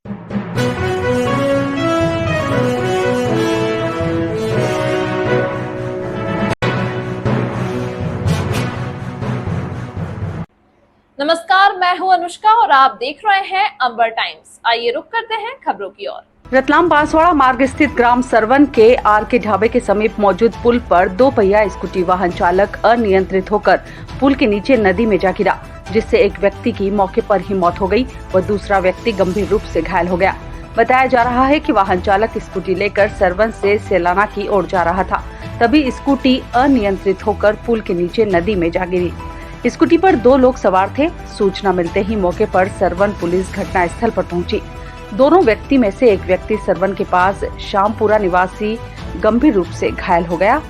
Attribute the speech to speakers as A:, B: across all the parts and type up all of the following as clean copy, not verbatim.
A: नमस्कार, मैं हूं अनुष्का और आप देख रहे हैं अंबर टाइम्स। आइए रुक करते हैं खबरों की ओर।
B: रतलाम बांसवाड़ा मार्ग स्थित ग्राम सरवन के आर.के. ढाबे के समीप मौजूद पुल पर 2 पहिया स्कूटी वाहन चालक अनियंत्रित होकर पुल के नीचे नदी में जा गिरा, जिससे एक व्यक्ति की मौके पर ही मौत हो गई व दूसरा व्यक्ति गंभीर रूप से घायल हो गया। बताया जा रहा है कि वाहन चालक स्कूटी लेकर सरवन से सेलाना की ओर जा रहा था, तभी स्कूटी अनियंत्रित होकर पुल के नीचे नदी में जा गिरी। स्कूटी पर 2 लोग सवार थे। सूचना मिलते ही मौके पर सरवन पुलिस घटना स्थल पर पहुंची। दोनों व्यक्ति में से एक व्यक्ति सरवन के पास शामपुरा निवासी गंभीर रूप से घायल हो गया।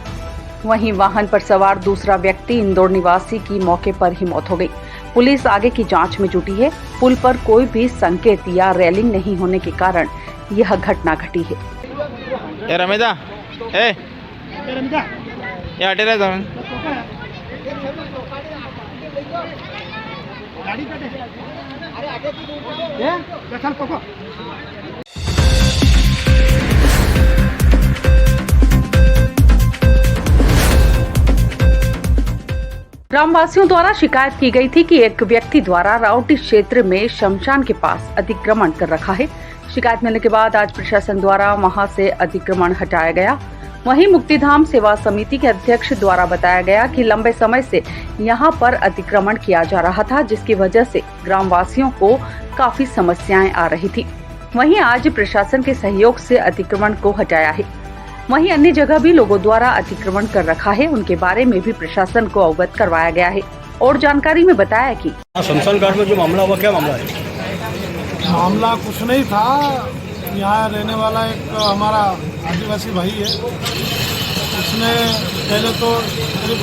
B: वहीं वाहन पर सवार दूसरा व्यक्ति इंदौर निवासी की मौके पर ही मौत हो गई। पुलिस आगे की जांच में जुटी है। पुल पर कोई भी संकेत या रेलिंग नहीं होने के कारण यह घटना घटी है। ग्रामवासियों द्वारा शिकायत की गई थी कि एक व्यक्ति द्वारा राउटी क्षेत्र में शमशान के पास अतिक्रमण कर रखा है। शिकायत मिलने के बाद आज प्रशासन द्वारा वहां से अतिक्रमण हटाया गया। वहीं मुक्तिधाम सेवा समिति के अध्यक्ष द्वारा बताया गया कि लंबे समय से यहां पर अतिक्रमण किया जा रहा था, जिसकी वजह से ग्रामवासियों को काफी समस्याएं आ रही थी। वहीं आज प्रशासन के सहयोग से अतिक्रमण को हटाया है। वहीं अन्य जगह भी लोगों द्वारा अतिक्रमण कर रखा है, उनके बारे में भी प्रशासन को अवगत करवाया गया है। और जानकारी में बताया कि
C: शमशान घाट में जो मामला हुआ, क्या मामला है?
D: मामला कुछ नहीं था। यहाँ रहने वाला एक हमारा आदिवासी भाई है, उसने पहले तो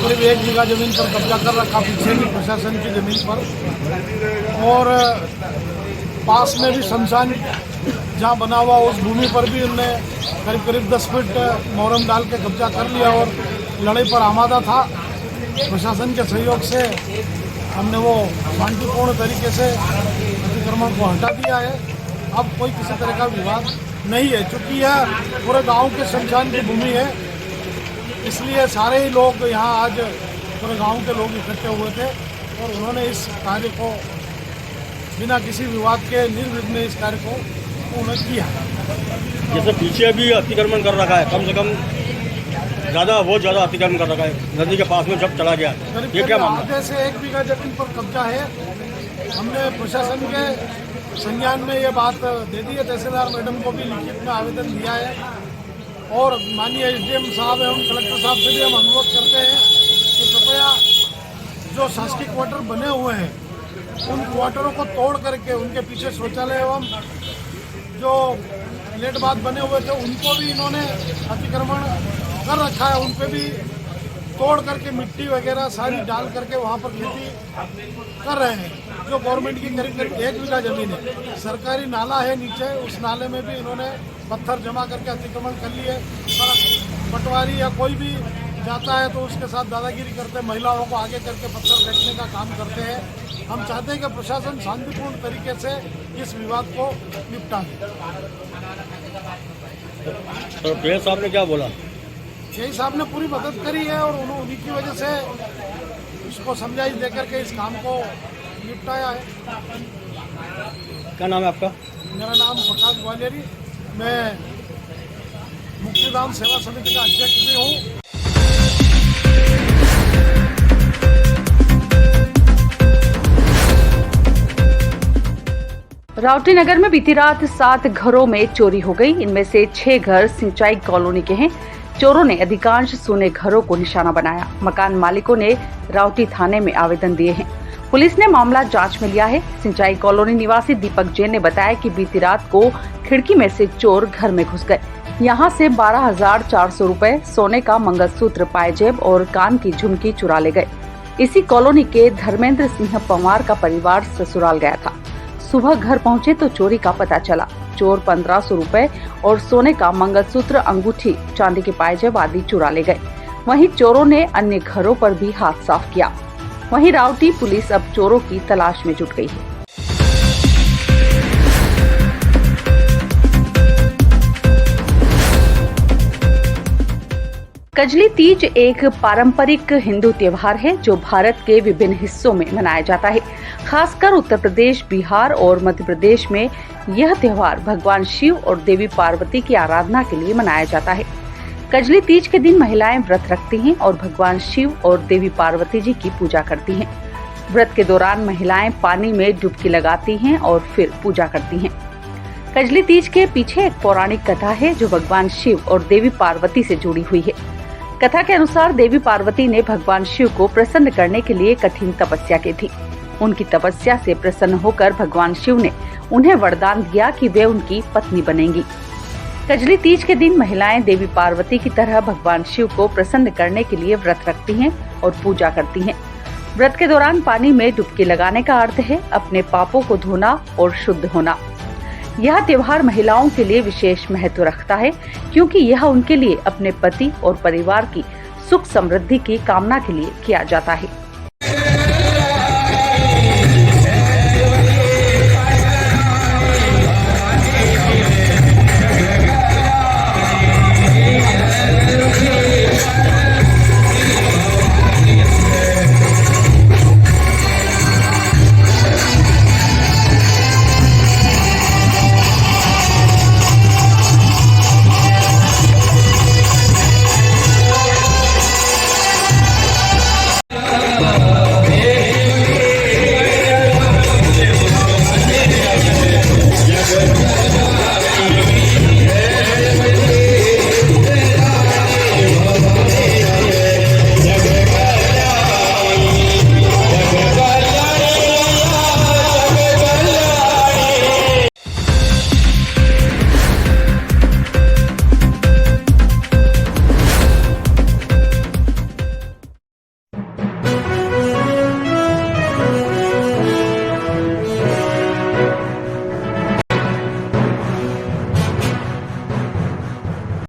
D: करीब 1 बीघा जमीन पर कब्जा कर रखा पीछे की प्रशासन की जमीन पर, और पास में भी शमशान जहाँ बना हुआ उस भूमि पर भी उनने करीब 10 फीट मोरम डाल के कब्जा कर लिया और लड़ाई पर आमादा था। प्रशासन के सहयोग से हमने वो शांतिपूर्ण तरीके से अतिक्रमण को हटा दिया है। अब कोई किसी तरह का विवाद नहीं है। चूँकि यह पूरे गांव के शमशान की भूमि है, इसलिए सारे ही लोग यहाँ आज पूरे गांव के लोग इकट्ठे हुए थे और उन्होंने इस कार्य को बिना किसी विवाद के निर्विघ्न इस कार्य को पूर्ण किया।
C: जैसे पीछे भी अतिक्रमण कर रखा है, कम से कम बहुत ज़्यादा अतिक्रमण कर रखा है नदी के पास में जब चला गया। ये क्या मामला?
D: आधे से 1 बीघा जमीन पर कब्जा है। हमने प्रशासन के संज्ञान में ये बात दे दी है। तहसीलदार मैडम को भी लिखित में आवेदन दिया है और माननीय SDM साहब एवं कलेक्टर साहब से भी हम अनुरोध करते हैं कि कृपया जो शासकीय क्वार्टर बने हुए हैं उन क्वार्टरों को तोड़ करके उनके पीछे शौचालय एवं जो लेट बाथ बने हुए थे उनको भी इन्होंने अतिक्रमण कर रखा है। उन पर भी तोड़ करके मिट्टी वगैरह सारी डाल करके वहाँ पर खेती कर रहे हैं। जो गवर्नमेंट की करीब 1 बीघा जमीन है, सरकारी नाला है नीचे, उस नाले में भी इन्होंने पत्थर जमा करके अतिक्रमण कर लिए। पटवारी या कोई भी जाता है तो उसके साथ दादागिरी करते हैं, महिलाओं को आगे करके पत्थर फेंकने का काम करते हैं। हम चाहते हैं कि प्रशासन शांतिपूर्ण तरीके से इस विवाद को निपटा दे।
C: तो पीएम साहब ने क्या बोला?
D: यही साहब ने पूरी मदद करी है और उन्हीं की वजह से उसको समझाइश देकर के इस काम को निपटाया है।
C: क्या नाम है आपका?
D: मेरा नाम प्रकाश ग्वालियरी, मैं मुक्तिधाम सेवा समिति का अध्यक्ष भी हूँ।
B: राउटी नगर में बीती रात 7 घरों में चोरी हो गई। इनमें से 6 घर सिंचाई कॉलोनी के हैं। चोरों ने अधिकांश सूने घरों को निशाना बनाया। मकान मालिकों ने राउटी थाने में आवेदन दिए हैं। पुलिस ने मामला जांच में लिया है। सिंचाई कॉलोनी निवासी दीपक जैन ने बताया कि बीती रात को खिड़की में से चोर घर में घुस गए। यहां से 12,400 रुपए, सोने का मंगलसूत्र, पायजेब और कान की झुमकी चुरा ले गए। इसी कॉलोनी के धर्मेंद्र सिंह पवार का परिवार ससुराल गया था। सुबह घर पहुंचे तो चोरी का पता चला। चोर 1,500 रुपए और सोने का मंगलसूत्र, अंगूठी, चांदी के पायजेब आदि चुरा ले गए। वहीं चोरों ने अन्य घरों पर भी हाथ साफ किया। वहीं राउटी पुलिस अब चोरों की तलाश में जुट गई है। कजली तीज एक पारंपरिक हिंदू त्योहार है जो भारत के विभिन्न हिस्सों में मनाया जाता है। खासकर उत्तर प्रदेश, बिहार और मध्य प्रदेश में यह त्योहार भगवान शिव और देवी पार्वती की आराधना के लिए मनाया जाता है। कजली तीज के दिन महिलाएं व्रत रखती हैं और भगवान शिव और देवी पार्वती जी की पूजा करती हैं। व्रत के दौरान महिलाएं पानी में डुबकी लगाती हैं और फिर पूजा करती हैं। कजली तीज के पीछे एक पौराणिक कथा है जो भगवान शिव और देवी पार्वती से जुड़ी हुई है। कथा के अनुसार देवी पार्वती ने भगवान शिव को प्रसन्न करने के लिए कठिन तपस्या की थी। उनकी तपस्या से प्रसन्न होकर भगवान शिव ने उन्हें वरदान दिया कि वे उनकी पत्नी बनेंगी। कजली तीज के दिन महिलाएं देवी पार्वती की तरह भगवान शिव को प्रसन्न करने के लिए व्रत रखती हैं और पूजा करती हैं। व्रत के दौरान पानी में डुबकी लगाने का अर्थ है अपने पापों को धोना और शुद्ध होना। यह त्योहार महिलाओं के लिए विशेष महत्व रखता है क्योंकि यह उनके लिए अपने पति और परिवार की सुख समृद्धि की कामना के लिए किया जाता है।